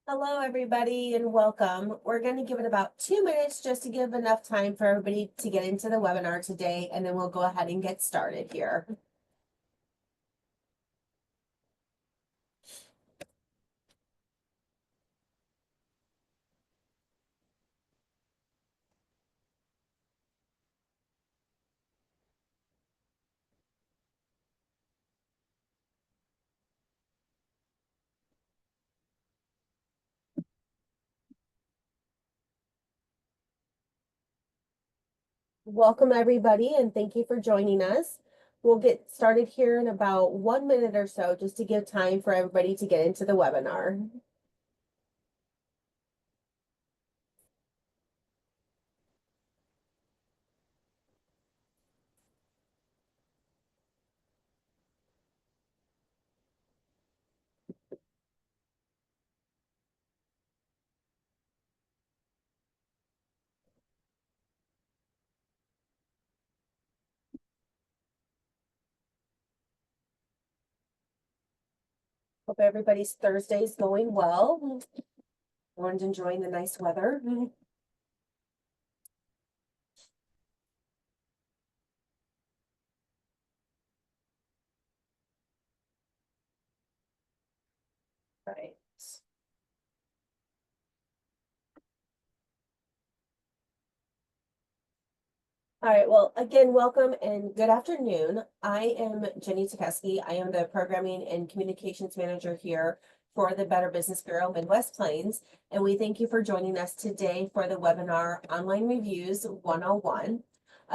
Hello, everybody, and welcome. We're going to give it about 2 minutes just to give enough time for everybody to get into the webinar today, and then we'll go ahead and get started here. Welcome, everybody, and thank you for joining us. We'll get started here in about 1 minute or so just to give time for everybody to get into the webinar. Hope everybody's Thursday's going well. Everyone's enjoying the nice weather. Right. All right, well, again, welcome and good afternoon. I am Jenny Tukeski. I am the Programming and Communications Manager here for the Better Business Bureau Midwest Plains, and we thank you for joining us today for the webinar Online Reviews 101.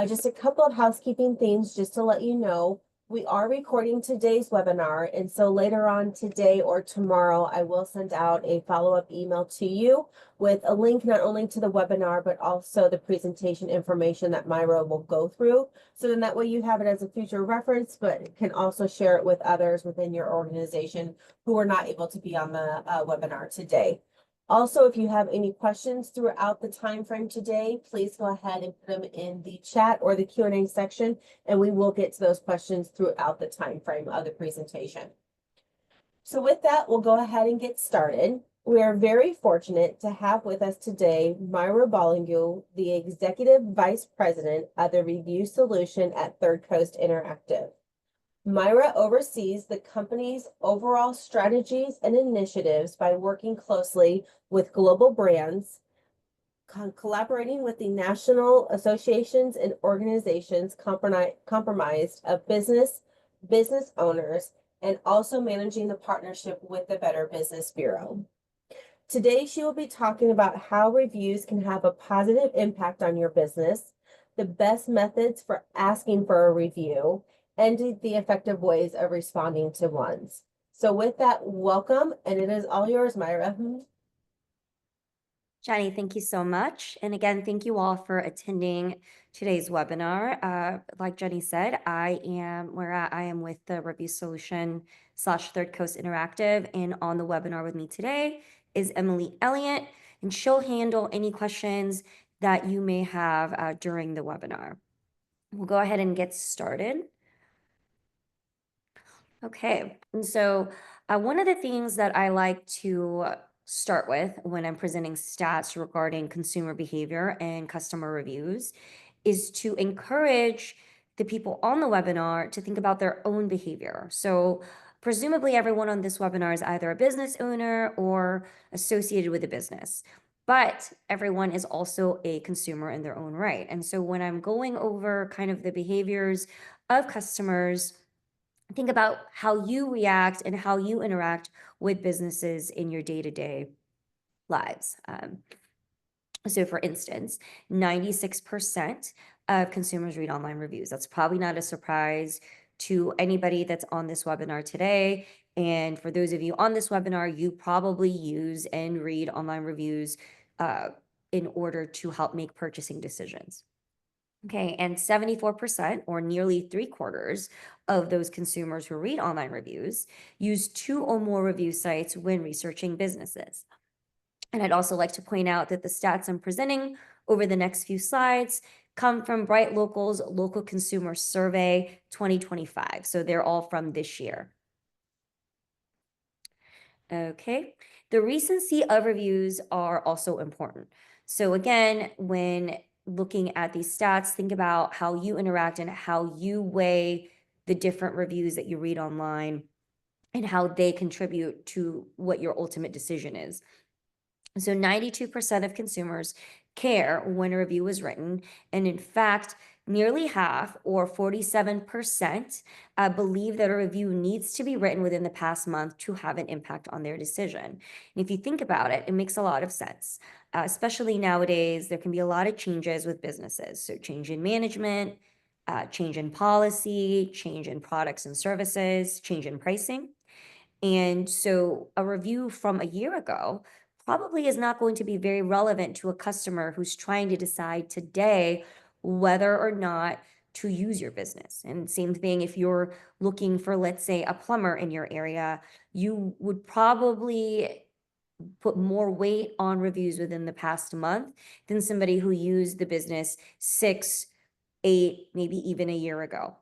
Just a couple of housekeeping things just to let you know. We are recording today's webinar, and so later on today or tomorrow, I will send out a follow-up email to you with a link not only to the webinar, but also the presentation information that Myra will go through. So then that way you have it as a future reference, but can also share it with others within your organization who are not able to be on the webinar today. Also, if you have any questions throughout the time frame today, please go ahead and put them in the chat or the Q&A section, and we will get to those questions throughout the time frame of the presentation. So with that, we'll go ahead and get started. We are very fortunate to have with us today Myra Bollingue, the Executive Vice President of the Review Solution at Third Coast Interactive. Myra oversees the company's overall strategies and initiatives by working closely with global brands, collaborating with the national associations and organizations comprised of business owners, and also managing the partnership with the Better Business Bureau. Today, she will be talking about how reviews can have a positive impact on your business, the best methods for asking for a review, and the effective ways of responding to ones. So with that, welcome, and it is all yours, Myra. Jenny, thank you so much. And again, thank you all for attending today's webinar. Like Jenny said, I am with the Review Solution / Third Coast Interactive, and on the webinar with me today is Emily Elliott, and she'll handle any questions that you may have during the webinar. We'll go ahead and get started. Okay, and so one of the things that I like to start with when I'm presenting stats regarding consumer behavior and customer reviews is to encourage the people on the webinar to think about their own behavior. So presumably everyone on this webinar is either a business owner or associated with a business, but everyone is also a consumer in their own right. And so when I'm going over kind of the behaviors of customers, think about how you react and how you interact with businesses in your day-to-day lives. So for instance, 96% of consumers read online reviews. That's probably not a surprise to anybody that's on this webinar today. And for those of you on this webinar, you probably use and read online reviews in order to help make purchasing decisions. Okay, and 74%, or nearly 3/4 of those consumers who read online reviews, use 2 or more review sites when researching businesses. And I'd also like to point out that the stats I'm presenting over the next few slides come from Bright Local's Local Consumer Survey 2025. So they're all from this year. Okay. The recency of reviews are also important. So again, when looking at these stats, think about how you interact and how you weigh the different reviews that you read online and how they contribute to what your ultimate decision is. So 92% of consumers care when a review is written. And in fact, nearly half, or 47%, believe that a review needs to be written within the past month to have an impact on their decision. And if you think about it, it makes a lot of sense. Especially nowadays, there can be a lot of changes with businesses. So change in management, change in policy, change in products and services, change in pricing. And so a review from a year ago probably is not going to be very relevant to a customer who's trying to decide today whether or not to use your business. And same thing if you're looking for, let's say, a plumber in your area, you would probably put more weight on reviews within the past month than somebody who used the business 6, 8, maybe even a year ago.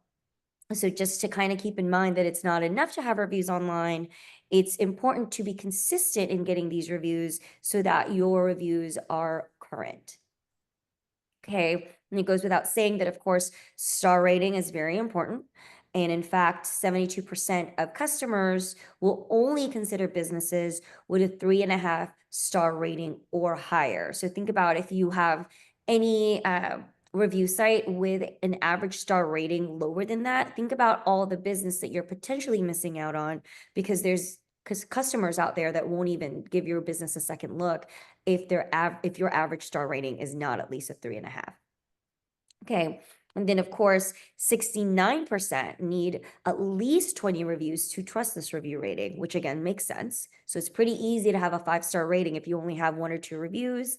So just to kind of keep in mind that it's not enough to have reviews online, it's important to be consistent in getting these reviews so that your reviews are current. Okay, and it goes without saying that, of course, star rating is very important. And in fact, 72% of customers will only consider businesses with a 3.5 star rating or higher. So think about if you have any review site with an average star rating lower than that, think about all the business that you're potentially missing out on, because there's customers out there that won't even give your business a second look if if your average star rating is not at least a 3.5. Okay. And then, of course, 69% need at least 20 reviews to trust this review rating, which again makes sense. So it's pretty easy to have a 5-star rating if you only have 1 or 2 reviews.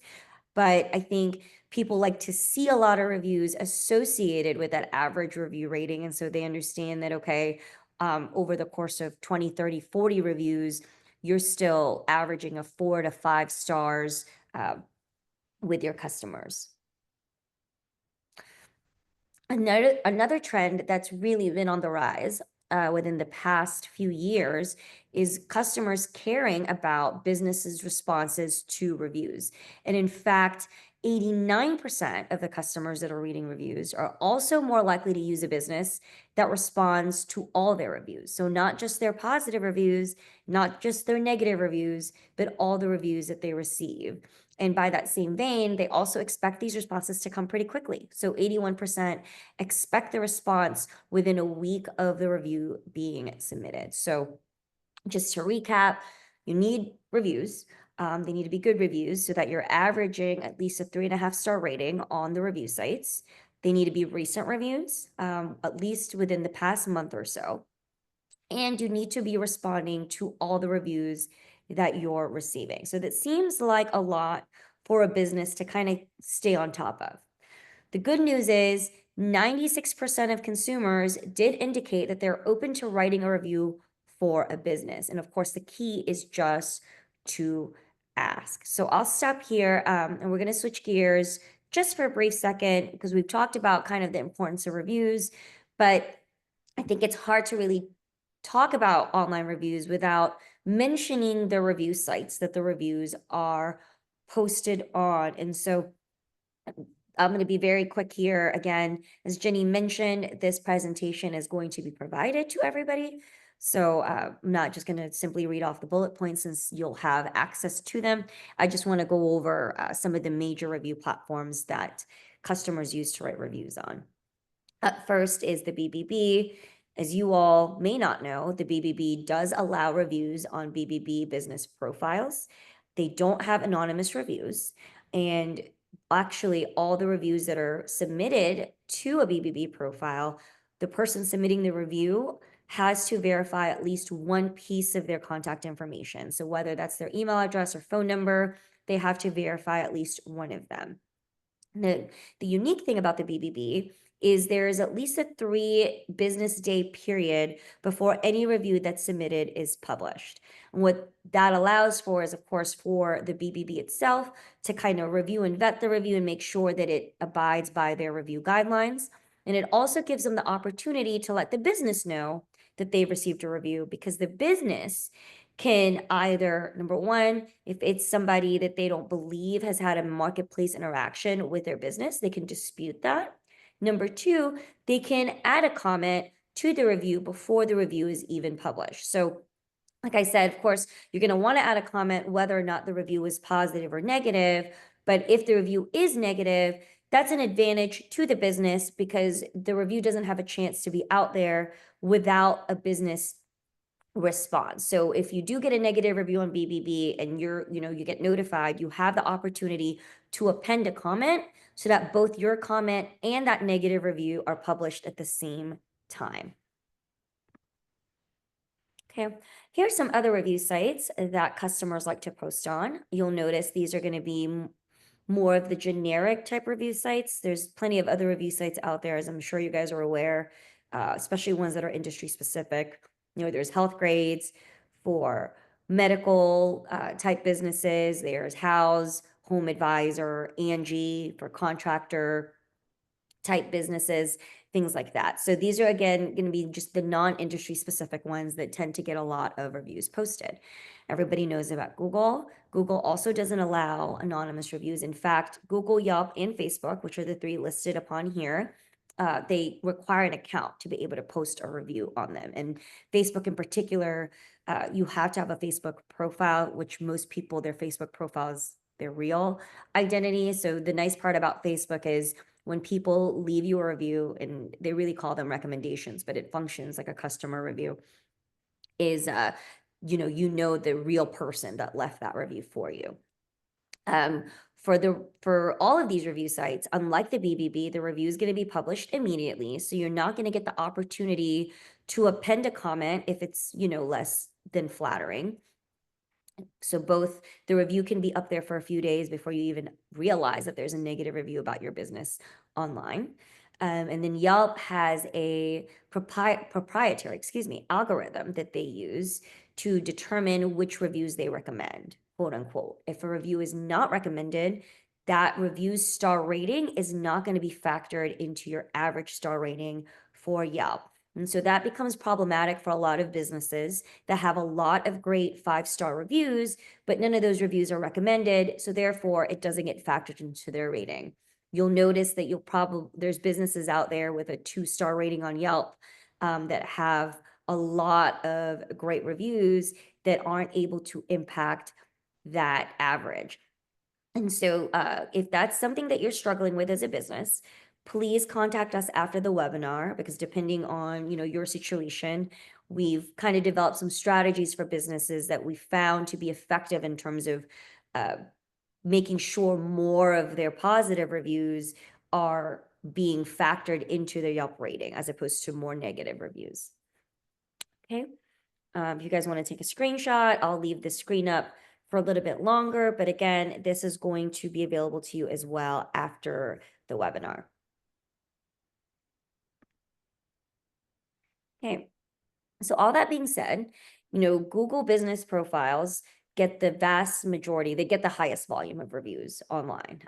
But I think people like to see a lot of reviews associated with that average review rating. And so they understand that, okay, over the course of 20, 30, 40 reviews, you're still averaging a 4 to 5 stars with your customers. Another trend that's really been on the rise within the past few years is customers caring about businesses' responses to reviews. And in fact, 89% of the customers that are reading reviews are also more likely to use a business that responds to all their reviews. So not just their positive reviews, not just their negative reviews, but all the reviews that they receive. And by that same vein, they also expect these responses to come pretty quickly. So 81% expect the response within a week of the review being submitted. So just to recap, you need reviews. They need to be good reviews so that you're averaging at least a 3.5-star rating on the review sites. They need to be recent reviews, at least within the past month or so. And you need to be responding to all the reviews that you're receiving. So that seems like a lot for a business to kind of stay on top of. The good news is 96% of consumers did indicate that they're open to writing a review for a business. And of course, the key is just to ask. So I'll stop here and we're going to switch gears just for a brief second because we've talked about kind of the importance of reviews, but I think it's hard to really talk about online reviews without mentioning the review sites that the reviews are posted on. And so I'm going to be very quick here. Again, as Jenny mentioned, this presentation is going to be provided to everybody. So I'm not just going to simply read off the bullet points since you'll have access to them. I just want to go over some of the major review platforms that customers use to write reviews on. Up first is the BBB. As you all may not know, the BBB does allow reviews on BBB business profiles. They don't have anonymous reviews. And actually, all the reviews that are submitted to a BBB profile, the person submitting the review has to verify at least one piece of their contact information. So whether that's their email address or phone number, they have to verify at least one of them. The unique thing about the BBB is there is at least a 3 business day period before any review that's submitted is published. And what that allows for is, of course, for the BBB itself to kind of review and vet the review and make sure that it abides by their review guidelines. And it also gives them the opportunity to let the business know that they've received a review, because the business can either, number one, if it's somebody that they don't believe has had a marketplace interaction with their business, they can dispute that. Number two, they can add a comment to the review before the review is even published. So like I said, of course, you're going to want to add a comment whether or not the review is positive or negative. But if the review is negative, that's an advantage to the business because the review doesn't have a chance to be out there without a business response. So if you do get a negative review on BBB and you get notified, you have the opportunity to append a comment so that both your comment and that negative review are published at the same time. Okay, here's some other review sites that customers like to post on. You'll notice these are going to be more of the generic type review sites. There's plenty of other review sites out there, as I'm sure you guys are aware, especially ones that are industry specific. There's Health Grades for medical type businesses. There's House, Home Advisor, Angie for contractor type businesses, things like that. So these are, again, going to be just the non-industry specific ones that tend to get a lot of reviews posted. Everybody knows about Google. Google also doesn't allow anonymous reviews. In fact, Google, Yelp, and Facebook, which are the three listed upon here, they require an account to be able to post a review on them. And Facebook in particular, you have to have a Facebook profile, which most people, their Facebook profiles, their real identity. So the nice part about Facebook is when people leave you a review, and they really call them recommendations, but it functions like a customer review, is the real person that left that review for you. For all of these review sites, unlike the BBB, the review is going to be published immediately. So you're not going to get the opportunity to append a comment if it's, less than flattering. So both the review can be up there for a few days before you even realize that there's a negative review about your business online. And then Yelp has a proprietary, algorithm that they use to determine which reviews they recommend, quote unquote. If a review is not recommended, that review's star rating is not going to be factored into your average star rating for Yelp. And so that becomes problematic for a lot of businesses that have a lot of great 5-star reviews, but none of those reviews are recommended. So therefore, it doesn't get factored into their rating. You'll notice that there's businesses out there with a 2-star rating on Yelp that have a lot of great reviews that aren't able to impact that average. And so if that's something that you're struggling with as a business, please contact us after the webinar, because depending on, your situation, we've kind of developed some strategies for businesses that we found to be effective in terms of making sure more of their positive reviews are being factored into their Yelp rating as opposed to more negative reviews. Okay. If you guys want to take a screenshot, I'll leave the screen up for a little bit longer, but again, this is going to be available to you as well after the webinar. Okay, so all that being said, Google business profiles get the vast majority, they get the highest volume of reviews online.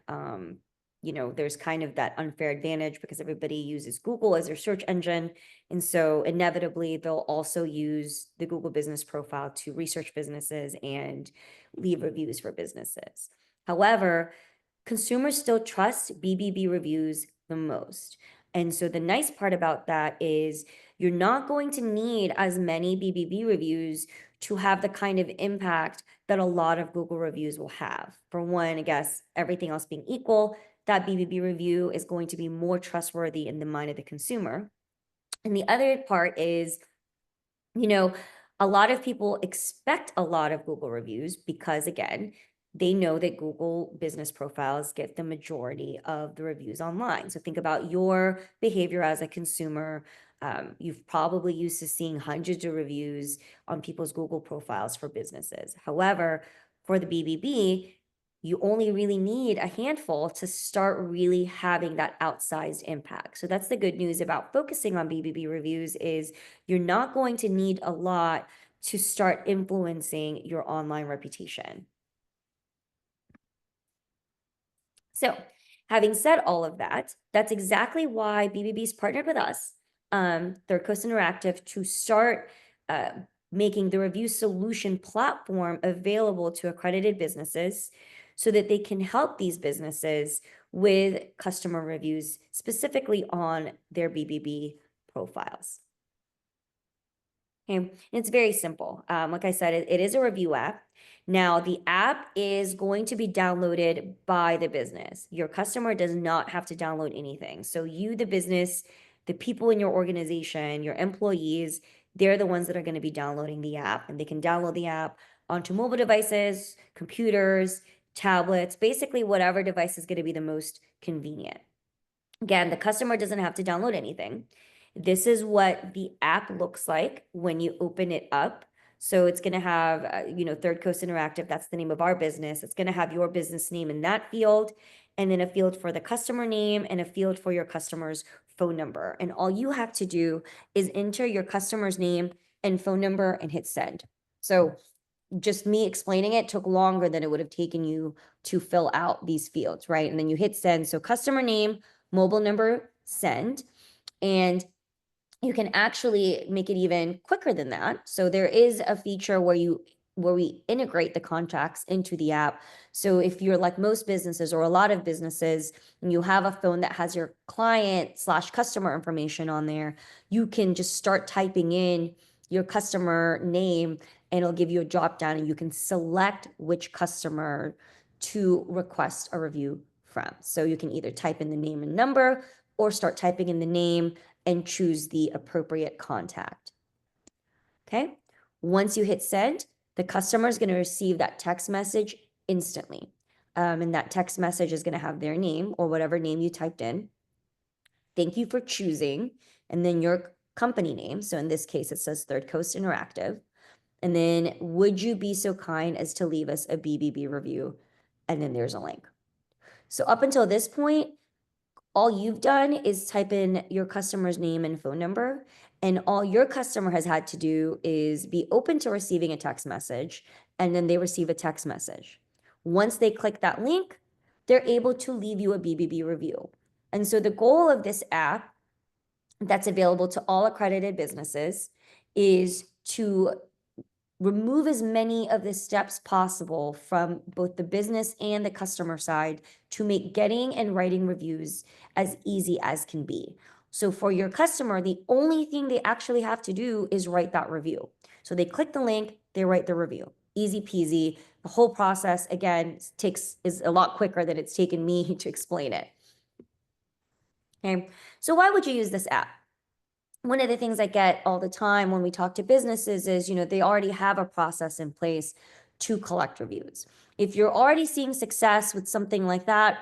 There's kind of that unfair advantage because everybody uses Google as their search engine. And so inevitably, they'll also use the Google business profile to research businesses and leave reviews for businesses. However, consumers still trust BBB reviews the most. And so the nice part about that is you're not going to need as many BBB reviews to have the kind of impact that a lot of Google reviews will have. For one, I guess everything else being equal, that BBB review is going to be more trustworthy in the mind of the consumer. And the other part is, a lot of people expect a lot of Google reviews because, again, they know that Google business profiles get the majority of the reviews online. So think about your behavior as a consumer. You've probably used to seeing hundreds of reviews on people's Google profiles for businesses. However, for the BBB, you only really need a handful to start really having that outsized impact. So that's the good news about focusing on BBB reviews is you're not going to need a lot to start influencing your online reputation. So having said all of that, that's exactly why BBB's partnered with us, Third Coast Interactive, to start making the review solution platform available to accredited businesses so that they can help these businesses with customer reviews, specifically on their BBB profiles. Okay, and it's very simple. Like I said, it is a review app. Now, the app is going to be downloaded by the business. Your customer does not have to download anything. So you, the business, the people in your organization, your employees, they're the ones that are going to be downloading the app, and they can download the app onto mobile devices, computers, tablets, basically whatever device is going to be the most convenient. Again, the customer doesn't have to download anything. This is what the app looks like when you open it up. So it's going to have, Third Coast Interactive, that's the name of our business. It's going to have your business name in that field, and then a field for the customer name and a field for your customer's phone number. And all you have to do is enter your customer's name and phone number and hit send. So just me explaining it took longer than it would have taken you to fill out these fields, right? And then you hit send. So customer name, mobile number, send. And you can actually make it even quicker than that. So there is a feature where we integrate the contacts into the app. So if you're like most businesses or a lot of businesses, and you have a phone that has your client/customer information on there, you can just start typing in your customer name and it'll give you a drop down, and you can select which customer to request a review from. So you can either type in the name and number or start typing in the name and choose the appropriate contact. Okay. Once you hit send, the customer is going to receive that text message instantly. And that text message is going to have their name or whatever name you typed in. Thank you for choosing. And then your company name. So in this case, it says Third Coast Interactive. And then, would you be so kind as to leave us a BBB review? And then there's a link. So up until this point, all you've done is type in your customer's name and phone number, and all your customer has had to do is be open to receiving a text message, and then they receive a text message. Once they click that link, they're able to leave you a BBB review. And so the goal of this app that's available to all accredited businesses is to remove as many of the steps possible from both the business and the customer side to make getting and writing reviews as easy as can be. So for your customer, the only thing they actually have to do is write that review. So they click the link, they write the review. Easy peasy. The whole process, again, is a lot quicker than it's taken me to explain it. Okay, so why would you use this app? One of the things I get all the time when we talk to businesses is, they already have a process in place to collect reviews. If you're already seeing success with something like that,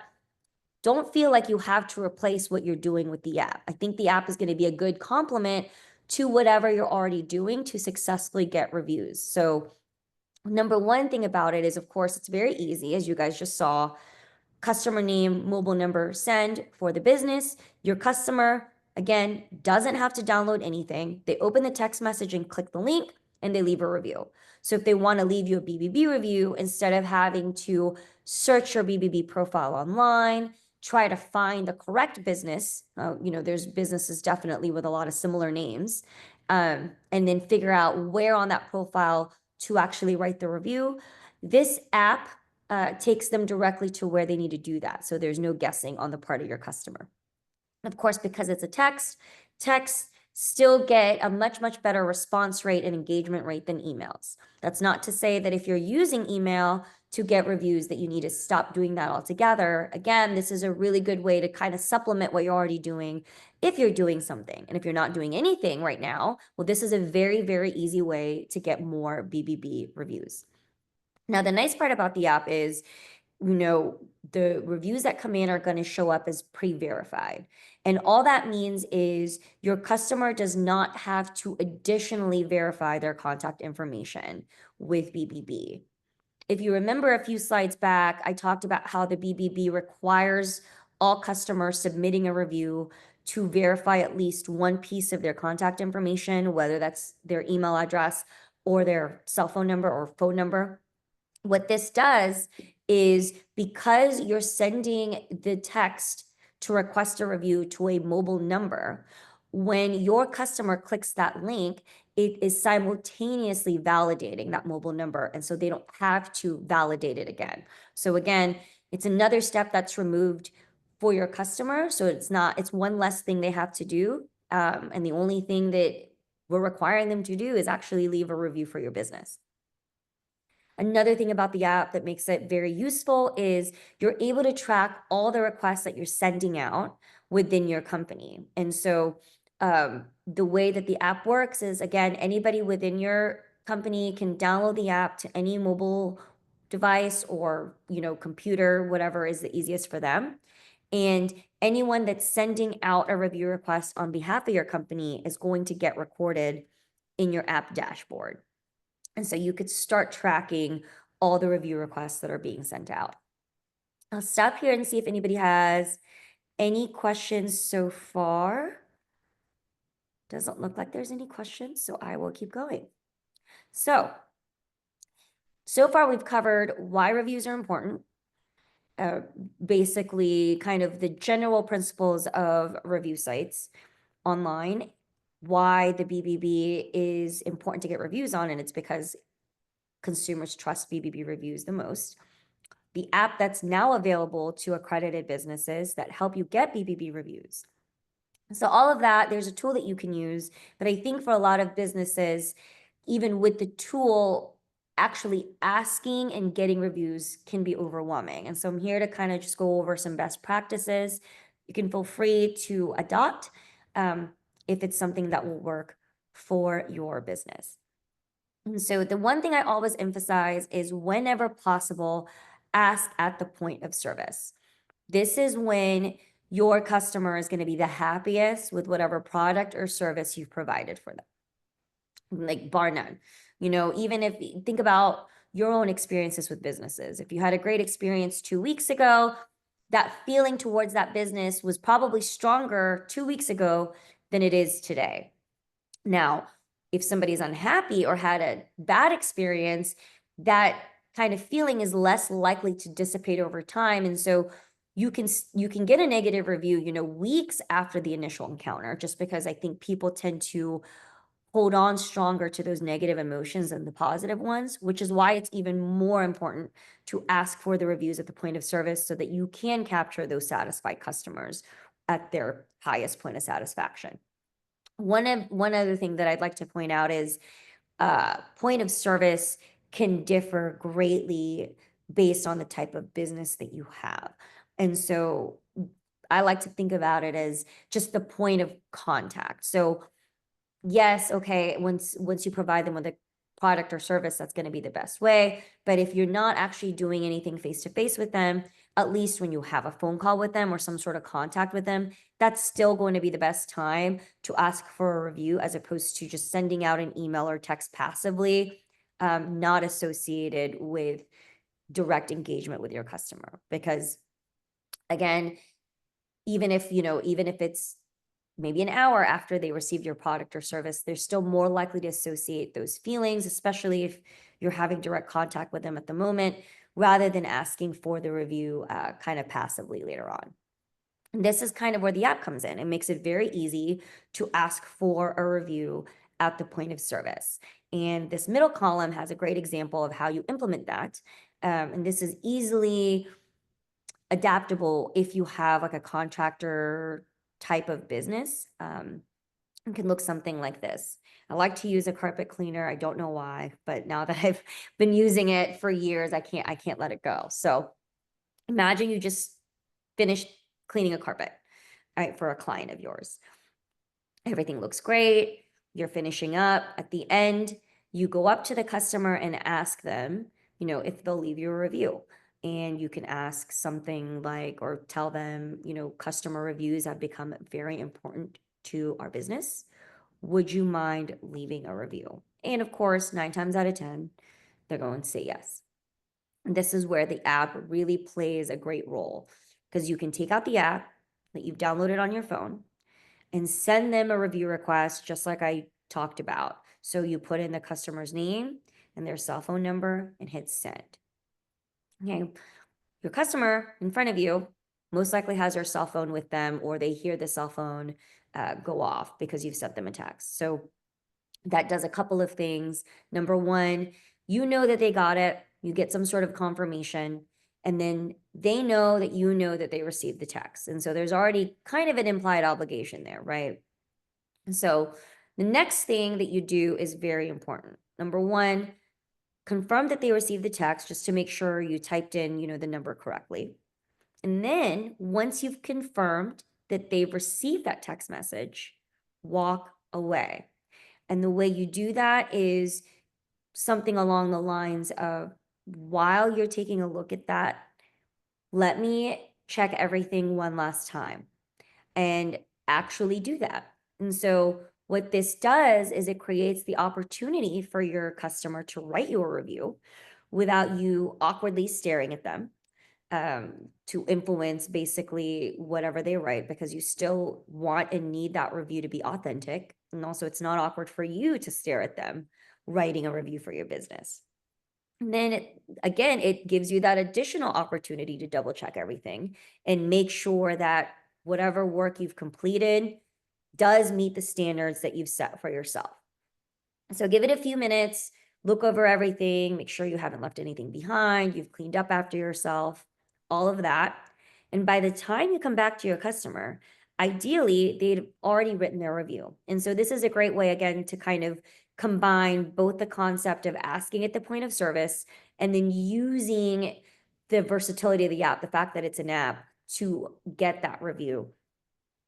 don't feel like you have to replace what you're doing with the app. I think the app is going to be a good complement to whatever you're already doing to successfully get reviews. So number one thing about it is, of course, it's very easy, as you guys just saw. Customer name, mobile number, send for the business. Your customer, again, doesn't have to download anything. They open the text message and click the link, and they leave a review. So if they want to leave you a BBB review, instead of having to search your BBB profile online, try to find the correct business, there's businesses definitely with a lot of similar names, and then figure out where on that profile to actually write the review. This app takes them directly to where they need to do that. So there's no guessing on the part of your customer. Of course, because it's a texts still get a much, much better response rate and engagement rate than emails. That's not to say that if you're using email to get reviews that you need to stop doing that altogether. Again, this is a really good way to kind of supplement what you're already doing if you're doing something. And if you're not doing anything right now, well, this is a very, very easy way to get more BBB reviews. Now, the nice part about the app is, the reviews that come in are going to show up as pre-verified. And all that means is your customer does not have to additionally verify their contact information with BBB. If you remember a few slides back, I talked about how the BBB requires all customers submitting a review to verify at least one piece of their contact information, whether that's their email address or their cell phone number or phone number. What this does is, because you're sending the text to request a review to a mobile number, when your customer clicks that link, it is simultaneously validating that mobile number. And so they don't have to validate it again. So again, it's another step that's removed for your customer. So it's one less thing they have to do. And the only thing that we're requiring them to do is actually leave a review for your business. Another thing about the app that makes it very useful is you're able to track all the requests that you're sending out within your company. And so the way that the app works is, again, anybody within your company can download the app to any mobile device or, computer, whatever is the easiest for them. And anyone that's sending out a review request on behalf of your company is going to get recorded in your app dashboard. And so you could start tracking all the review requests that are being sent out. I'll stop here and see if anybody has any questions so far. Doesn't look like there's any questions, so I will keep going. So far we've covered why reviews are important, basically kind of the general principles of review sites online, why the BBB is important to get reviews on, and it's because consumers trust BBB reviews the most. The app that's now available to accredited businesses that help you get BBB reviews. So all of that, there's a tool that you can use, but I think for a lot of businesses, even with the tool, actually asking and getting reviews can be overwhelming. And so I'm here to kind of just go over some best practices. You can feel free to adopt if it's something that will work for your business. And so the one thing I always emphasize is whenever possible, ask at the point of service. This is when your customer is going to be the happiest with whatever product or service you've provided for them. Like bar none. Even if think about your own experiences with businesses. If you had a great experience 2 weeks ago, that feeling towards that business was probably stronger 2 weeks ago than it is today. Now, if somebody's unhappy or had a bad experience, that kind of feeling is less likely to dissipate over time. And so you can get a negative review, weeks after the initial encounter, just because I think people tend to hold on stronger to those negative emotions than the positive ones, which is why it's even more important to ask for the reviews at the point of service so that you can capture those satisfied customers at their highest point of satisfaction. One other thing that I'd like to point out is point of service can differ greatly based on the type of business that you have. And so I like to think about it as just the point of contact. So yes, okay, once you provide them with a product or service, that's going to be the best way. But if you're not actually doing anything face-to-face with them, at least when you have a phone call with them or some sort of contact with them, that's still going to be the best time to ask for a review as opposed to just sending out an email or text passively, not associated with direct engagement with your customer. Because again, even if it's maybe an hour after they received your product or service, they're still more likely to associate those feelings, especially if you're having direct contact with them at the moment, rather than asking for the review kind of passively later on. And this is kind of where the app comes in. It makes it very easy to ask for a review at the point of service. And this middle column has a great example of how you implement that. And this is easily adaptable if you have like a contractor type of business. It can look something like this. I like to use a carpet cleaner. I don't know why, but now that I've been using it for years, I can't let it go. So imagine you just finished cleaning a carpet, right, for a client of yours. Everything looks great. You're finishing up. At the end, you go up to the customer and ask them, if they'll leave you a review. And you can ask something like, or tell them, customer reviews have become very important to our business. Would you mind leaving a review? And of course, 9 times out of 10, they're going to say yes. And this is where the app really plays a great role because you can take out the app that you've downloaded on your phone and send them a review request, just like I talked about. So you put in the customer's name and their cell phone number and hit send. Okay, your customer in front of you most likely has their cell phone with them, or they hear the cell phone go off because you've sent them a text. So that does a couple of things. Number one, you know that they got it, you get some sort of confirmation, and then they know that they received the text. And so there's already kind of an implied obligation there, right? And so the next thing that you do is very important. Number one, confirm that they received the text just to make sure you typed in, the number correctly. And then once you've confirmed that they've received that text message, walk away. And the way you do that is something along the lines of, while you're taking a look at that, let me check everything one last time and actually do that. And so what this does is it creates the opportunity for your customer to write you a review without you awkwardly staring at them, to influence basically whatever they write, because you still want and need that review to be authentic. And also, it's not awkward for you to stare at them writing a review for your business. And then again, it gives you that additional opportunity to double check everything and make sure that whatever work you've completed does meet the standards that you've set for yourself. So give it a few minutes, look over everything, make sure you haven't left anything behind, you've cleaned up after yourself, all of that. And by the time you come back to your customer, ideally they'd already written their review. And so this is a great way, again, to kind of combine both the concept of asking at the point of service and then using the versatility of the app, the fact that it's an app, to get that review.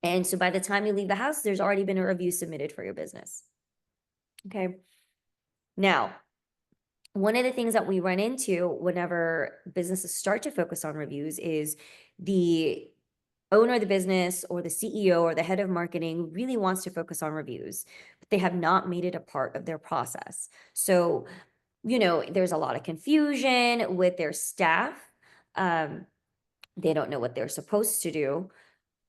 And so by the time you leave the house, there's already been a review submitted for your business. Okay. Now, one of the things that we run into whenever businesses start to focus on reviews is the owner of the business or the CEO or the head of marketing really wants to focus on reviews, but they have not made it a part of their process. So, there's a lot of confusion with their staff. Um, they don't know what they're supposed to do.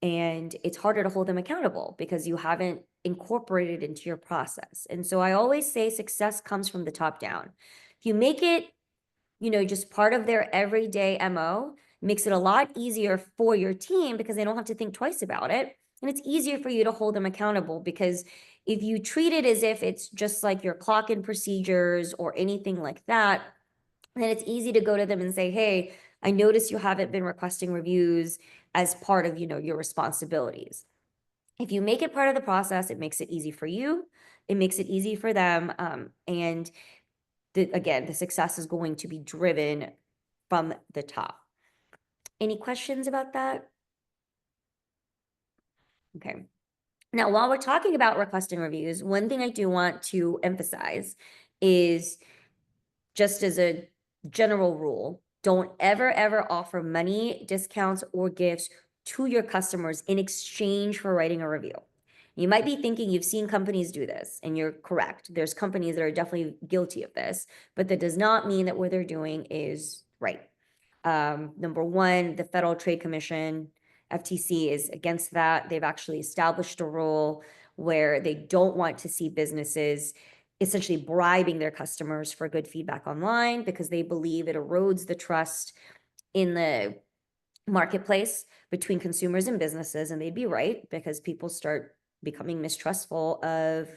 And it's harder to hold them accountable because you haven't incorporated it into your process. And so I always say success comes from the top down. If you make it, just part of their everyday MO, makes it a lot easier for your team because they don't have to think twice about it. And it's easier for you to hold them accountable because if you treat it as if it's just like your clock in procedures or anything like that, then it's easy to go to them and say, hey, I notice you haven't been requesting reviews as part of, your responsibilities. If you make it part of the process, it makes it easy for you, it makes it easy for them. And again, the success is going to be driven from the top. Any questions about that? Okay. Now, while we're talking about requesting reviews, one thing I do want to emphasize is, just as a general rule, don't ever offer money, discounts, or gifts to your customers in exchange for writing a review. You might be thinking you've seen companies do this, and you're correct. There's companies that are definitely guilty of this, but that does not mean that what they're doing is right. Number one, the Federal Trade Commission, FTC, is against that. They've actually established a rule where they don't want to see businesses essentially bribing their customers for good feedback online because they believe it erodes the trust in the marketplace between consumers and businesses. And they'd be right, because people start becoming mistrustful of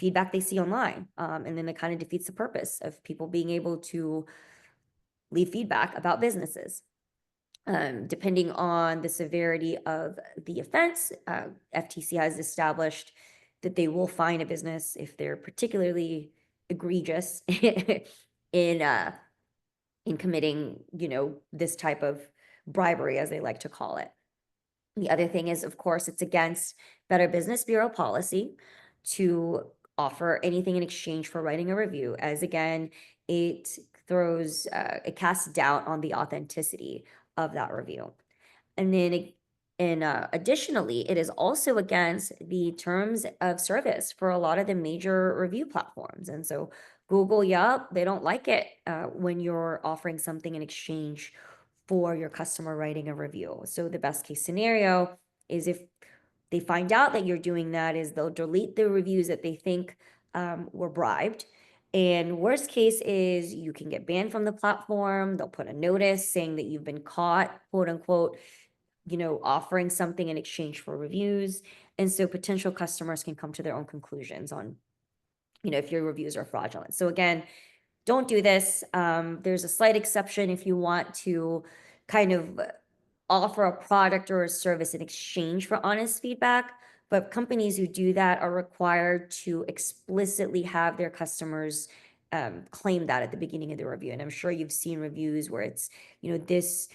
feedback they see online. And then it kind of defeats the purpose of people being able to leave feedback about businesses. Depending on the severity of the offense, FTC has established that they will fine a business if they're particularly egregious in committing, this type of bribery, as they like to call it. The other thing is, of course, it's against Better Business Bureau policy to offer anything in exchange for writing a review, as again, it casts doubt on the authenticity of that review. And then additionally, it is also against the terms of service for a lot of the major review platforms. And so Google, Yelp, they don't like it when you're offering something in exchange for your customer writing a review. So the best case scenario is, if they find out that you're doing that, is they'll delete the reviews that they think were bribed, And worst case is you can get banned from the platform. They'll put a notice saying that you've been caught, quote unquote, offering something in exchange for reviews. And so potential customers can come to their own conclusions on, if your reviews are fraudulent. So again, don't do this. There's a slight exception if you want to kind of offer a product or a service in exchange for honest feedback. But companies who do that are required to explicitly have their customers claim that at the beginning of the review. And I'm sure you've seen reviews where it's, this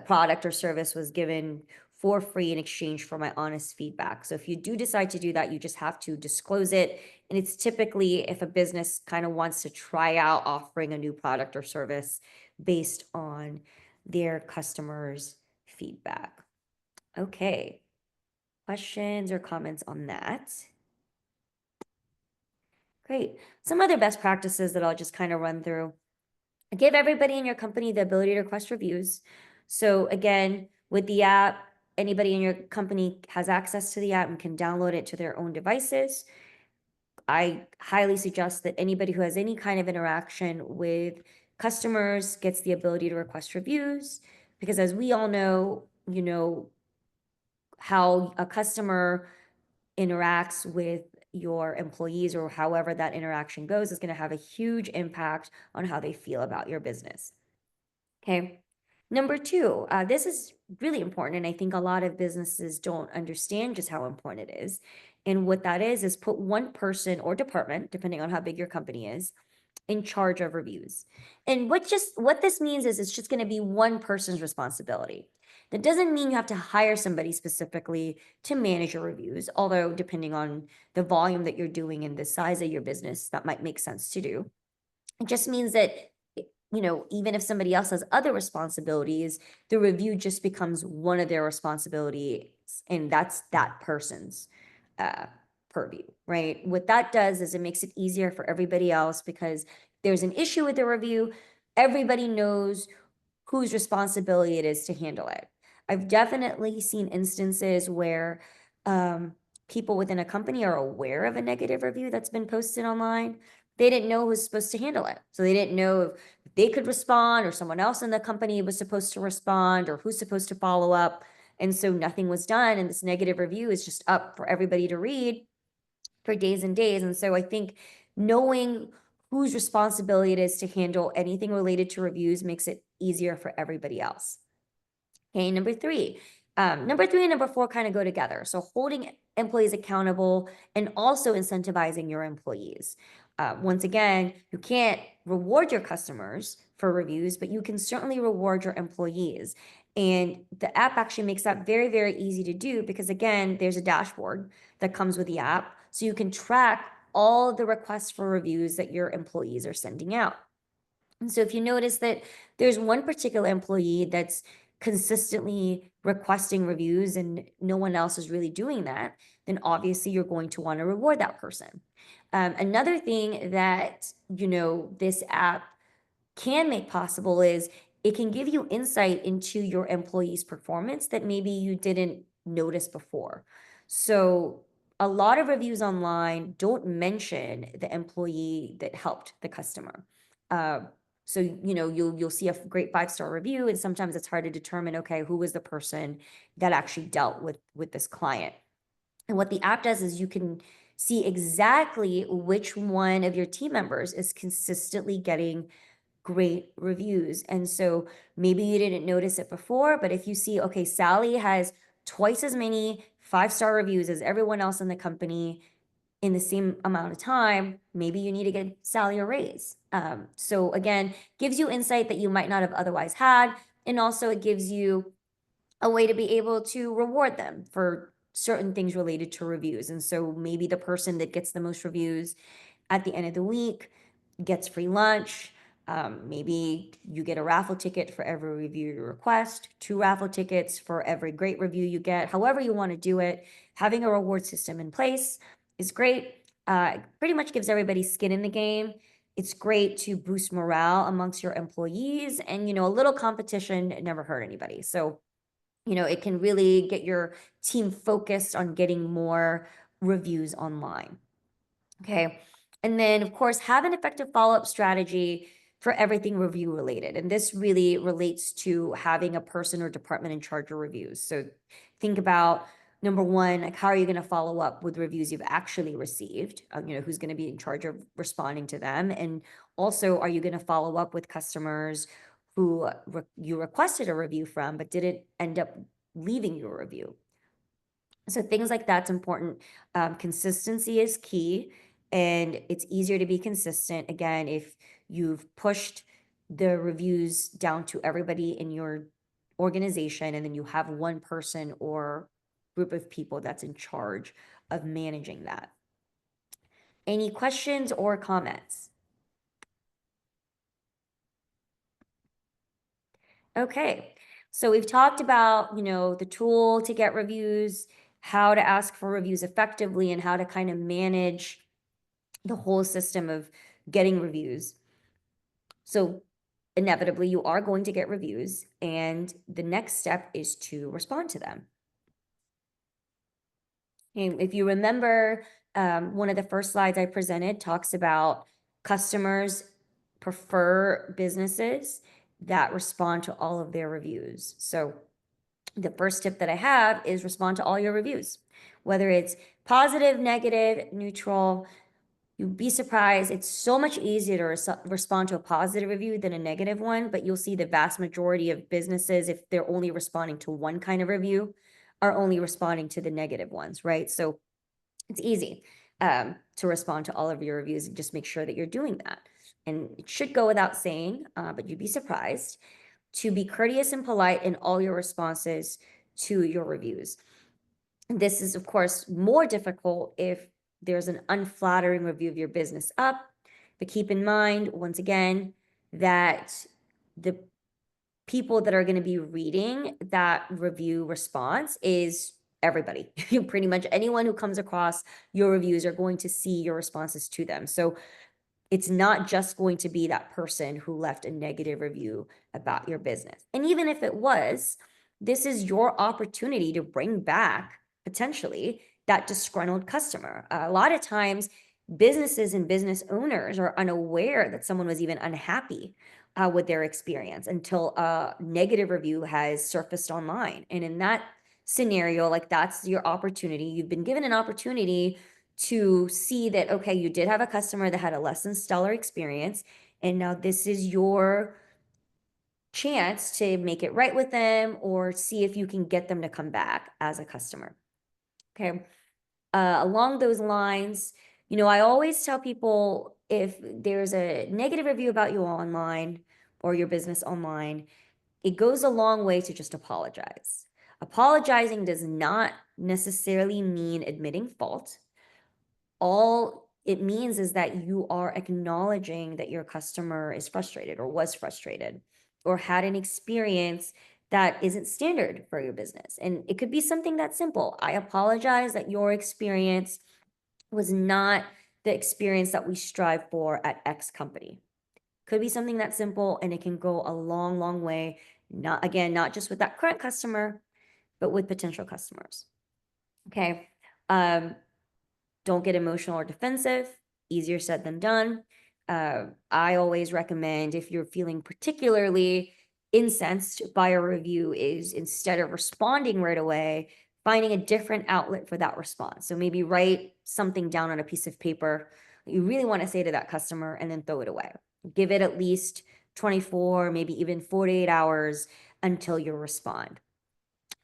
product or service was given for free in exchange for my honest feedback. So if you do decide to do that, you just have to disclose it. And it's typically if a business kind of wants to try out offering a new product or service based on their customers' feedback. Okay. Questions or comments on that? Great. Some other best practices that I'll just kind of run through. Give everybody in your company the ability to request reviews. So again, with the app, anybody in your company has access to the app and can download it to their own devices. I highly suggest that anybody who has any kind of interaction with customers gets the ability to request reviews, because as we all know, how a customer interacts with your employees or however that interaction goes is going to have a huge impact on how they feel about your business. Okay. Number two, this is really important. And I think a lot of businesses don't understand just how important it is. And what that is put one person or department, depending on how big your company is, in charge of reviews. And what this means is it's just going to be one person's responsibility. That doesn't mean you have to hire somebody specifically to manage your reviews, although depending on the volume that you're doing and the size of your business, that might make sense to do. It just means that, even if somebody else has other responsibilities, the review just becomes one of their responsibilities, and that's that person's purview, right? What that does is it makes it easier for everybody else, because there's an issue with the review, everybody knows whose responsibility it is to handle it. I've definitely seen instances where people within a company are aware of a negative review that's been posted online. They didn't know who was supposed to handle it. So they didn't know if they could respond or someone else in the company was supposed to respond or who's supposed to follow up. And so nothing was done. And this negative review is just up for everybody to read for days and days. And so I think knowing whose responsibility it is to handle anything related to reviews makes it easier for everybody else. Okay, number three and number four kind of go together. So holding employees accountable and also incentivizing your employees. Once again, you can't reward your customers for reviews, but you can certainly reward your employees. And the app actually makes that very, very easy to do, because again, there's a dashboard that comes with the app. So you can track all the requests for reviews that your employees are sending out. And so if you notice that there's one particular employee that's consistently requesting reviews and no one else is really doing that, then obviously you're going to want to reward that person. Another thing that, this app can make possible is it can give you insight into your employees' performance that maybe you didn't notice before. So a lot of reviews online don't mention the employee that helped the customer. So, you'll see a great 5-star review, and sometimes it's hard to determine, okay, who was the person that actually dealt with this client. And what the app does is you can see exactly which one of your team members is consistently getting great reviews. And so maybe you didn't notice it before, but if you see, okay, Sally has twice as many 5-star reviews as everyone else in the company in the same amount of time, maybe you need to get Sally a raise. So again, gives you insight that you might not have otherwise had. And also it gives you a way to be able to reward them for certain things related to reviews. And so maybe the person that gets the most reviews at the end of the week gets free lunch. Maybe you get a raffle ticket for every review you request, 2 raffle tickets for every great review you get. However you want to do it, having a reward system in place is great. It pretty much gives everybody skin in the game. It's great to boost morale amongst your employees, and a little competition never hurt anybody. So it can really get your team focused on getting more reviews online. Okay. And then, of course, have an effective follow-up strategy for everything review related. And this really relates to having a person or department in charge of reviews. So think about number one, like how are you going to follow up with reviews you've actually received? Who's going to be in charge of responding to them? And also, are you going to follow up with customers who you requested a review from, but didn't end up leaving you a review? So things like that's important. Consistency is key, and it's easier to be consistent. Again, if you've pushed the reviews down to everybody in your organization, and then you have one person or group of people that's in charge of managing that. Any questions or comments? Okay, so we've talked about, the tool to get reviews, how to ask for reviews effectively, and how to kind of manage the whole system of getting reviews. So inevitably, you are going to get reviews, and the next step is to respond to them. And if you remember, one of the first slides I presented talks about customers prefer businesses that respond to all of their reviews. So the first tip that I have is respond to all your reviews, whether it's positive, negative, neutral. You'd be surprised. It's so much easier to respond to a positive review than a negative one, but you'll see the vast majority of businesses, if they're only responding to one kind of review, are only responding to the negative ones, right? So it's easy to respond to all of your reviews, and just make sure that you're doing that. And it should go without saying, but you'd be surprised, to be courteous and polite in all your responses to your reviews. This is, of course, more difficult if there's an unflattering review of your business up. But keep in mind, once again, that the people that are going to be reading that review response is everybody. Pretty much anyone who comes across your reviews are going to see your responses to them. So it's not just going to be that person who left a negative review about your business. And even if it was, this is your opportunity to bring back potentially that disgruntled customer. A lot of times, businesses and business owners are unaware that someone was even unhappy with their experience until a negative review has surfaced online. And in that scenario, like, that's your opportunity. You've been given an opportunity to see that, okay, you did have a customer that had a less than stellar experience, and now this is your chance to make it right with them, or see if you can get them to come back as a customer. Okay. Along those lines, I always tell people, if there's a negative review about you online or your business online, it goes a long way to just apologize. Apologizing does not necessarily mean admitting fault. All it means is that you are acknowledging that your customer is frustrated, or was frustrated, or had an experience that isn't standard for your business. And it could be something that simple. I apologize that your experience was not the experience that we strive for at X company. Could be something that simple, and it can go a long, long way. Not just with that current customer, but with potential customers. Okay. Don't get emotional or defensive. Easier said than done. I always recommend, if you're feeling particularly incensed by a review, is, instead of responding right away, finding a different outlet for that response. So maybe write something down on a piece of paper that you really want to say to that customer, and then throw it away. Give it at least 24, maybe even 48 hours until you respond.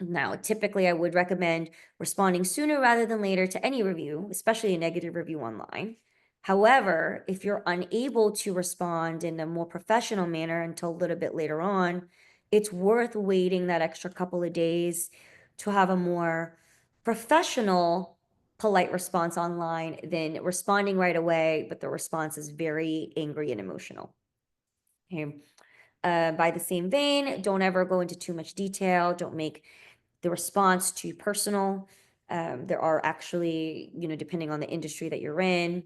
Now, typically, I would recommend responding sooner rather than later to any review, especially a negative review online. However, if you're unable to respond in a more professional manner until a little bit later on, it's worth waiting that extra couple of days to have a more professional, polite response online than responding right away, but the response is very angry and emotional. Okay. By the same vein, don't ever go into too much detail. Don't make the response too personal. There are actually, depending on the industry that you're in,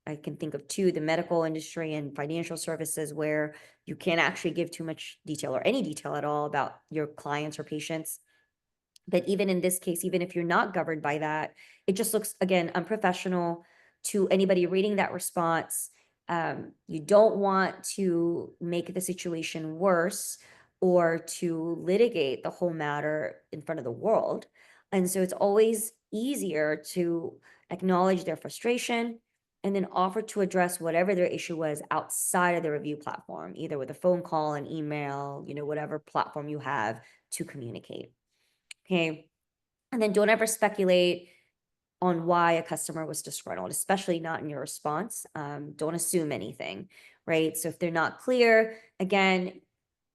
I can think of two, the medical industry and financial services, where you can't actually give too much detail or any detail at all about your clients or patients. But even in this case, even if you're not governed by that, it just looks, again, unprofessional to anybody reading that response. You don't want to make the situation worse or to litigate the whole matter in front of the world. And so it's always easier to acknowledge their frustration and then offer to address whatever their issue was outside of the review platform, either with a phone call, an email, whatever platform you have to communicate. Okay. And then don't ever speculate on why a customer was disgruntled, especially not in your response. Don't assume anything, right? So if they're not clear, again,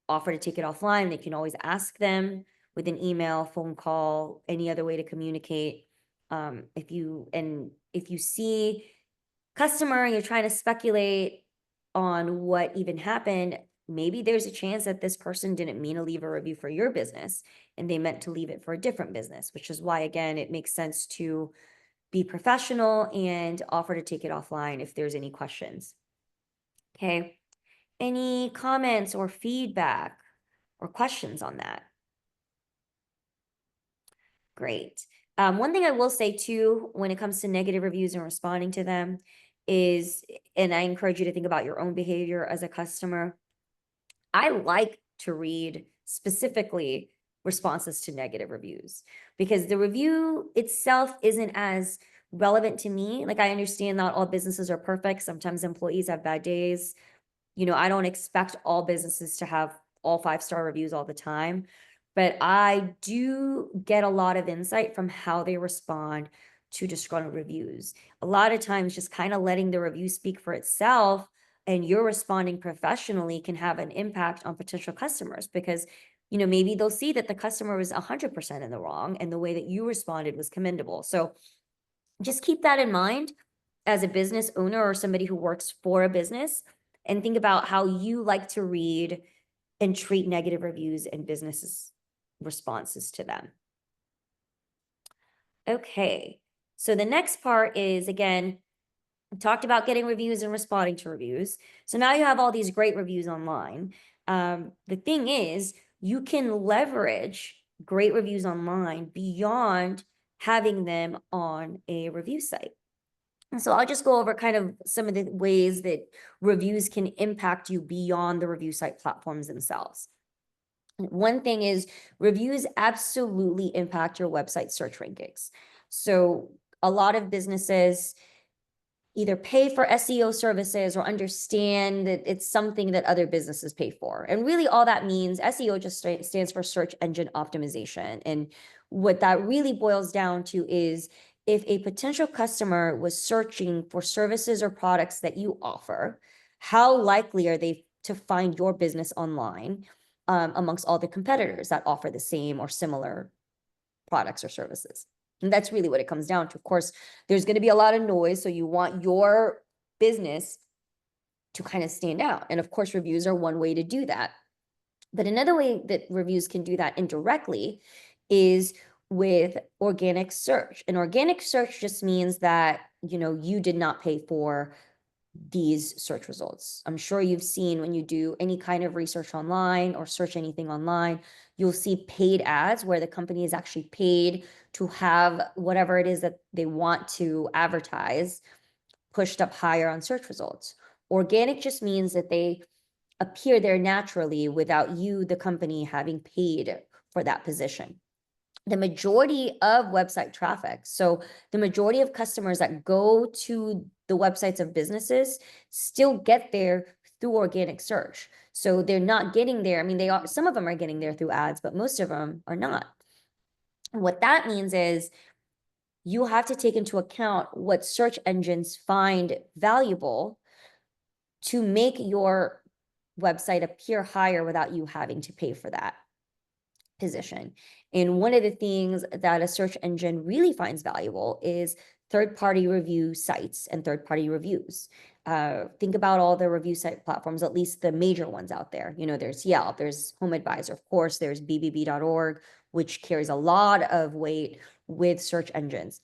offer to take it offline. They can always ask them with an email, phone call, any other way to communicate. If you see customer and you're trying to speculate on what even happened, maybe there's a chance that this person didn't mean to leave a review for your business and they meant to leave it for a different business, which is why, again, it makes sense to be professional and offer to take it offline if there's any questions. Okay. Any comments or feedback or questions on that? Great. One thing I will say too, when it comes to negative reviews and responding to them is, and I encourage you to think about your own behavior as a customer. I like to read specifically responses to negative reviews because the review itself isn't as relevant to me. Like, I understand not all businesses are perfect. Sometimes employees have bad days. I don't expect all businesses to have all 5-star reviews all the time, but I do get a lot of insight from how they respond to disgruntled reviews. A lot of times, just kind of letting the review speak for itself and you're responding professionally can have an impact on potential customers because maybe they'll see that the customer was 100% in the wrong and the way that you responded was commendable. So just keep that in mind as a business owner or somebody who works for a business, and think about how you like to read and treat negative reviews and businesses' responses to them. Okay, so the next part is, again, we talked about getting reviews and responding to reviews. So now you have all these great reviews online. The thing is, you can leverage great reviews online beyond having them on a review site. And so I'll just go over kind of some of the ways that reviews can impact you beyond the review site platforms themselves. One thing is, reviews absolutely impact your website search rankings. So a lot of businesses either pay for SEO services or understand that it's something that other businesses pay for. And really all that means, SEO just stands for search engine optimization. And what that really boils down to is, if a potential customer was searching for services or products that you offer, how likely are they to find your business online amongst all the competitors that offer the same or similar products or services? And that's really what it comes down to. Of course, there's going to be a lot of noise, so you want your business to kind of stand out. And of course, reviews are one way to do that. But another way that reviews can do that indirectly is with organic search. And organic search just means that, you did not pay for these search results. I'm sure you've seen, when you do any kind of research online or search anything online, you'll see paid ads where the company is actually paid to have whatever it is that they want to advertise pushed up higher on search results. Organic just means that they appear there naturally without you, the company, having paid for that position. The majority of website traffic, so the majority of customers that go to the websites of businesses, still get there through organic search. So they're not getting there. I mean, some of them are getting there through ads, but most of them are not. And what that means is, you have to take into account what search engines find valuable to make your website appear higher without you having to pay for that position. And one of the things that a search engine really finds valuable is third-party review sites and third-party reviews. Think about all the review site platforms, at least the major ones out there. There's Yelp, there's HomeAdvisor, of course, there's bbb.org, which carries a lot of weight with search engines.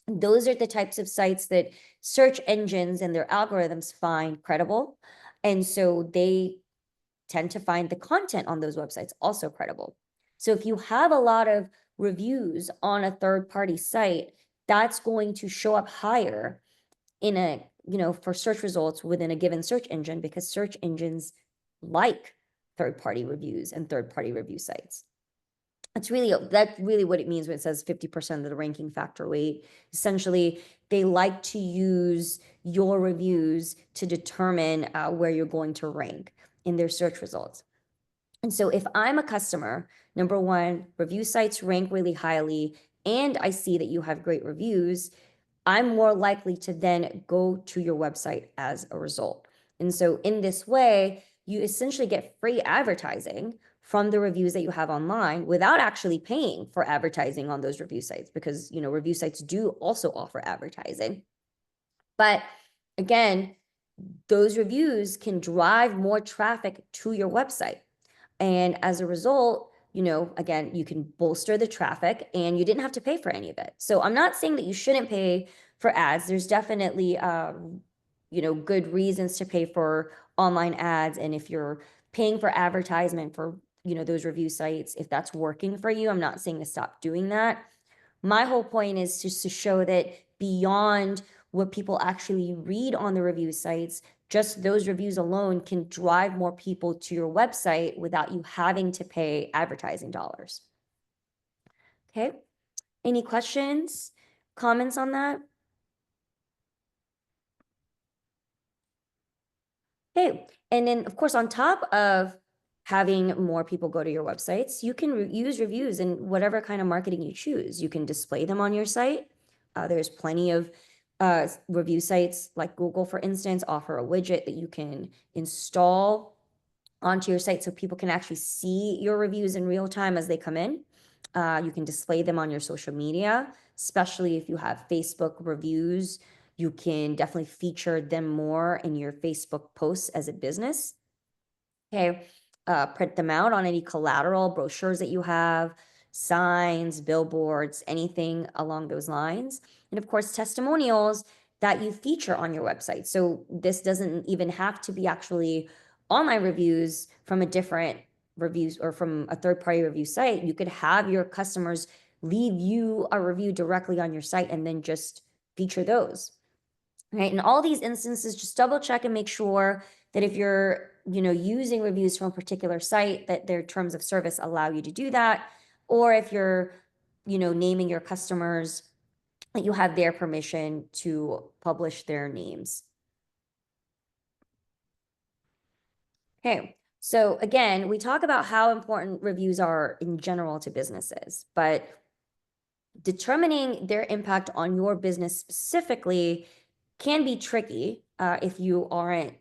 Those are the types of sites that search engines and their algorithms find credible. And so they tend to find the content on those websites also credible. So if you have a lot of reviews on a third-party site, that's going to show up higher in a, for search results within a given search engine, because search engines like third-party reviews and third-party review sites. That's really what it means when it says 50% of the ranking factor weight. Essentially, they like to use your reviews to determine where you're going to rank in their search results. And so if I'm a customer, number one, review sites rank really highly, and I see that you have great reviews, I'm more likely to then go to your website as a result. And so in this way, you essentially get free advertising from the reviews that you have online without actually paying for advertising on those review sites, because, review sites do also offer advertising. But again, those reviews can drive more traffic to your website. And as a result, again, you can bolster the traffic and you didn't have to pay for any of it. So I'm not saying that you shouldn't pay for ads. There's definitely, good reasons to pay for online ads. And if you're paying for advertisement for, those review sites, if that's working for you, I'm not saying to stop doing that. My whole point is just to show that beyond what people actually read on the review sites, just those reviews alone can drive more people to your website without you having to pay advertising dollars. Okay, any questions, comments on that? Okay, and then of course, on top of having more people go to your websites, you can use reviews in whatever kind of marketing you choose. You can display them on your site. There's plenty of review sites like Google, for instance, offer a widget that you can install onto your site so people can actually see your reviews in real time as they come in. You can display them on your social media, especially if you have Facebook reviews. You can definitely feature them more in your Facebook posts as a business. Okay, print them out on any collateral, brochures that you have, signs, billboards, anything along those lines. And of course, testimonials that you feature on your website. So this doesn't even have to be actually online reviews from a different reviews or from a third-party review site. You could have your customers leave you a review directly on your site and then just feature those. Right. In all these instances, just double check and make sure that if you're, using reviews from a particular site, that their terms of service allow you to do that. Or if you're, naming your customers, that you have their permission to publish their names. Okay. So again, we talk about how important reviews are in general to businesses, but determining their impact on your business specifically can be tricky if you aren't,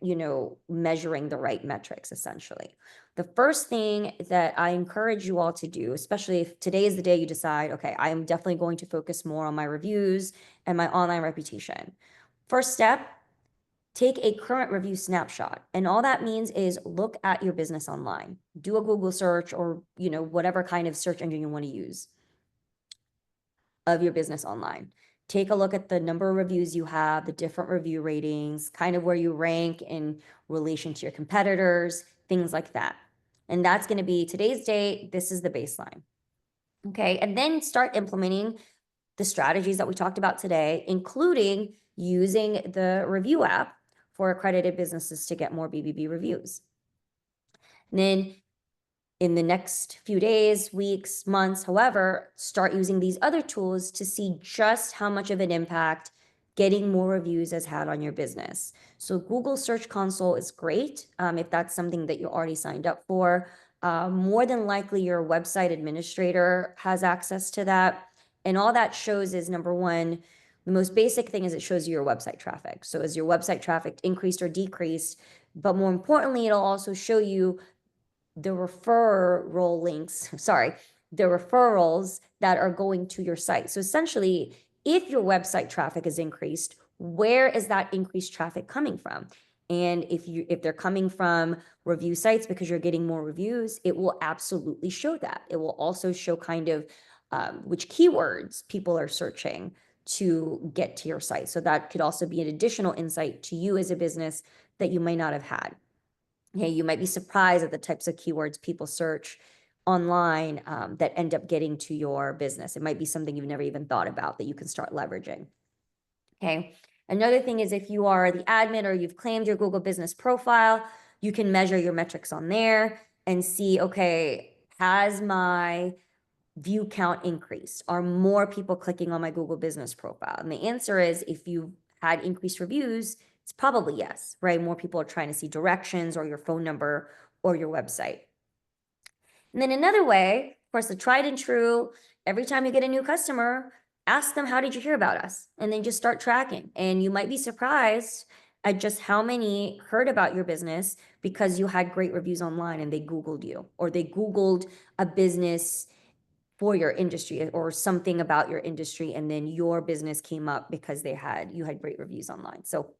measuring the right metrics, essentially. The first thing that I encourage you all to do, especially if today is the day you decide, okay, I am definitely going to focus more on my reviews and my online reputation. First step, take a current review snapshot. And all that means is look at your business online. Do a Google search or, whatever kind of search engine you want to use of your business online. Take a look at the number of reviews you have, the different review ratings, kind of where you rank in relation to your competitors, things like that. And that's going to be today's date. This is the baseline. Okay. And then start implementing the strategies that we talked about today, including using the review app for accredited businesses to get more BBB reviews. And then in the next few days, weeks, months, however, start using these other tools to see just how much of an impact getting more reviews has had on your business. So Google Search Console is great if that's something that you already signed up for. More than likely, your website administrator has access to that. And all that shows is, number one, the most basic thing is it shows you your website traffic. So is your website traffic increased or decreased? But more importantly, it'll also show you the referral links, the referrals that are going to your site. So essentially, if your website traffic is increased, where is that increased traffic coming from? And if they're coming from review sites because you're getting more reviews, it will absolutely show that. It will also show kind of which keywords people are searching to get to your site. So that could also be an additional insight to you as a business that you might not have had. Okay, you might be surprised at the types of keywords people search online that end up getting to your business. It might be something you've never even thought about that you can start leveraging. Okay, Another thing is if you are the admin or you've claimed your Google business profile, you can measure your metrics on there and see, okay, has my view count increased? Are more people clicking on my Google business profile? And the answer is, if you've had increased reviews, it's probably yes, right? More people are trying to see directions or your phone number or your website. And then another way, of course, the tried and true, every time you get a new customer, ask them, how did you hear about us? And then just start tracking. And you might be surprised at just how many heard about your business because you had great reviews online and they Googled you, or they Googled a business for your industry or something about your industry, and then your business came up because you had great reviews online. So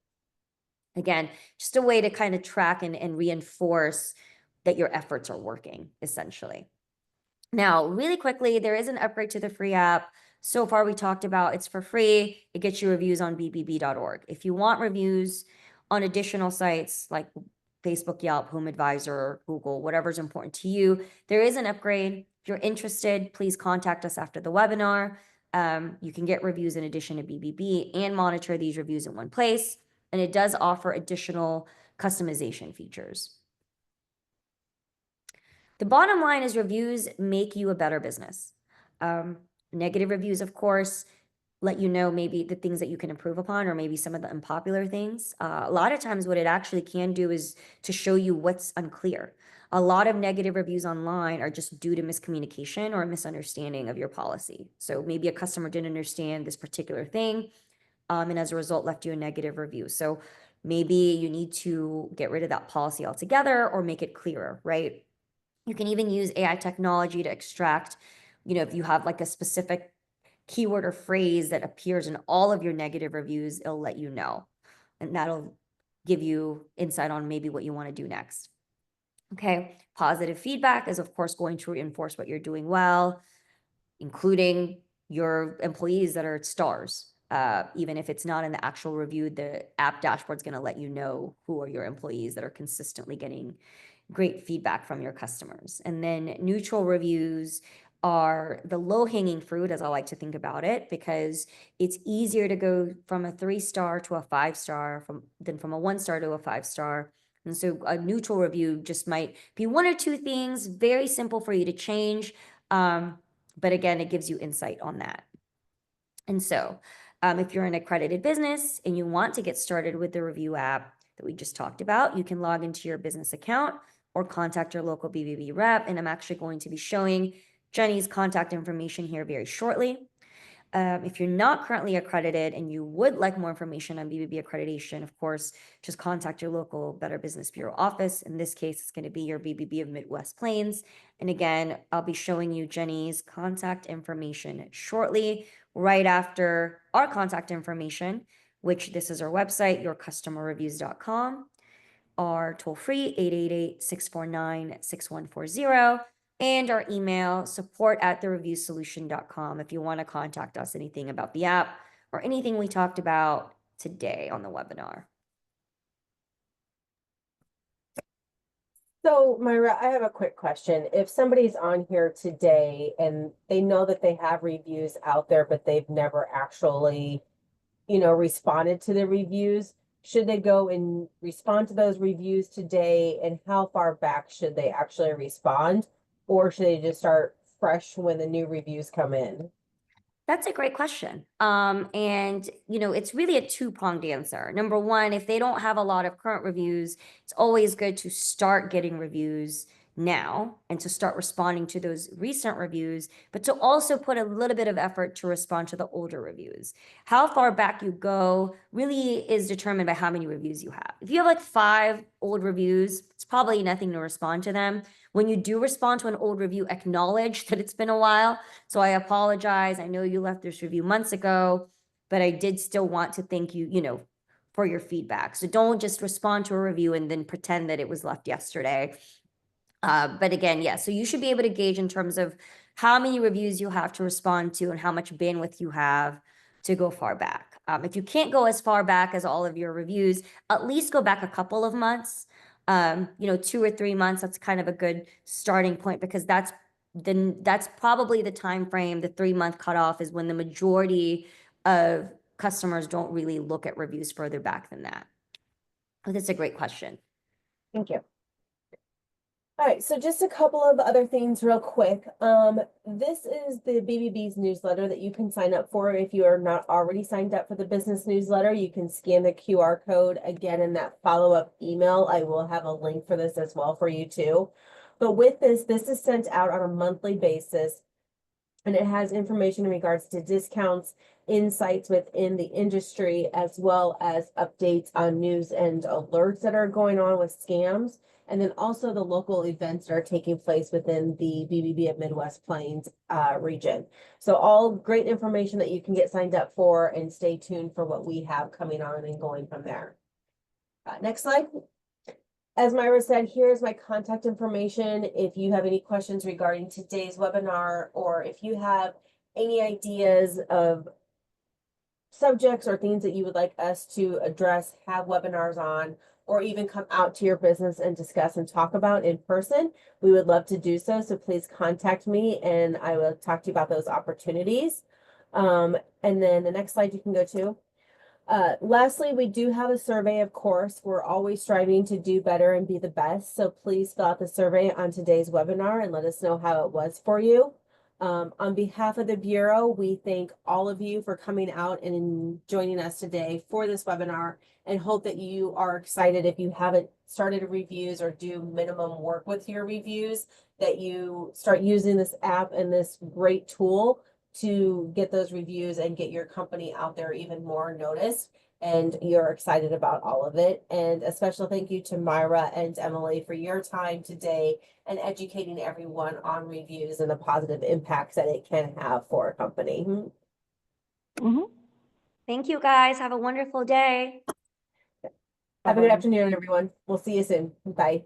again, just a way to kind of track and reinforce that your efforts are working, essentially. Now, really quickly, there is an upgrade to the free app. So far, we talked about it's for free. It gets you reviews on bbb.org. If you want reviews on additional sites like Facebook, Yelp, HomeAdvisor, Google, whatever's important to you, there is an upgrade. If you're interested, please contact us after the webinar. You can get reviews in addition to BBB and monitor these reviews in one place. And it does offer additional customization features. The bottom line is reviews make you a better business. Negative reviews, of course, let you know maybe the things that you can improve upon, or maybe some of the unpopular things. A lot of times what it actually can do is to show you what's unclear. A lot of negative reviews online are just due to miscommunication or a misunderstanding of your policy. So maybe a customer didn't understand this particular thing, and as a result left you a negative review. So maybe you need to get rid of that policy altogether or make it clearer, right? You can even use AI technology to extract, if you have like a specific keyword or phrase that appears in all of your negative reviews, it'll let you know. And that'll give you insight on maybe what you want to do next. Okay, positive feedback is of course going to reinforce what you're doing well, including your employees that are stars. Even if it's not in the actual review, the app dashboard is going to let you know who are your employees that are consistently getting great feedback from your customers. And then neutral reviews are the low-hanging fruit, as I like to think about it, because it's easier to go from a 3-star to a 5-star than from a 1-star to a 5-star. And so a neutral review just might be one or two things, very simple for you to change. But again, it gives you insight on that. And so if you're an accredited business and you want to get started with the review app that we just talked about, you can log into your business account or contact your local BBB rep. And I'm actually going to be showing Jenny's contact information here very shortly. If you're not currently accredited and you would like more information on BBB accreditation, of course, just contact your local Better Business Bureau office. In this case, it's going to be your BBB of Midwest Plains. And again, I'll be showing you Jenny's contact information shortly, right after our contact information, which this is our website, yourcustomerreviews.com. Our toll-free 888-649-6140, and our email support@thereviewsolution.com if you want to contact us anything about the app or anything we talked about today on the webinar. So Myra, I have a quick question. If somebody's on here today and they know that they have reviews out there, but they've never actually, responded to the reviews, should they go and respond to those reviews today? And how far back should they actually respond? Or should they just start fresh when the new reviews come in? That's a great question. And it's really a two-pronged answer. Number one, if they don't have a lot of current reviews, it's always good to start getting reviews now and to start responding to those recent reviews, but to also put a little bit of effort to respond to the older reviews. How far back you go really is determined by how many reviews you have. If you have like 5 old reviews, it's probably nothing to respond to them. When you do respond to an old review, acknowledge that it's been a while. So I apologize. I know you left this review months ago, but I did still want to thank you, for your feedback. So don't just respond to a review and then pretend that it was left yesterday. But again, yeah, so you should be able to gauge in terms of how many reviews you have to respond to and how much bandwidth you have to go far back. If you can't go as far back as all of your reviews, at least go back a couple of months. 2 or 3 months, that's kind of a good starting point, because that's probably the time frame. The 3-month cutoff is when the majority of customers don't really look at reviews further back than that? But that's a great question. Thank you. All right, so just a couple of other things real quick. This is the BBB's newsletter that you can sign up for. If you are not already signed up for the business newsletter, you can scan the QR code again in that follow-up email. I will have a link for this as well for you too. But with this is sent out on a monthly basis. And it has information in regards to discounts, insights within the industry, as well as updates on news and alerts that are going on with scams. And then also the local events that are taking place within the BBB of Midwest Plains region. So all great information that you can get signed up for, and stay tuned for what we have coming on and going from there. Next slide. As Myra said, here's my contact information. If you have any questions regarding today's webinar, or if you have any ideas of subjects or things that you would like us to address, have webinars on, or even come out to your business and discuss and talk about in person, we would love to do so. So please contact me and I will talk to you about those opportunities. And then the next slide you can go to. Lastly, we do have a survey, of course. We're always striving to do better and be the best. So please fill out the survey on today's webinar and let us know how it was for you. On behalf of the Bureau, we thank all of you for coming out and joining us today for this webinar, and hope that you are excited, if you haven't started reviews or do minimum work with your reviews, that you start using this app and this great tool to get those reviews and get your company out there even more noticed, and you're excited about all of it. And a special thank you to Myra and Emily for your time today and educating everyone on reviews and the positive impacts that it can have for a company. Thank you, guys. Have a wonderful day. Have a good afternoon, everyone. We'll see you soon. Bye.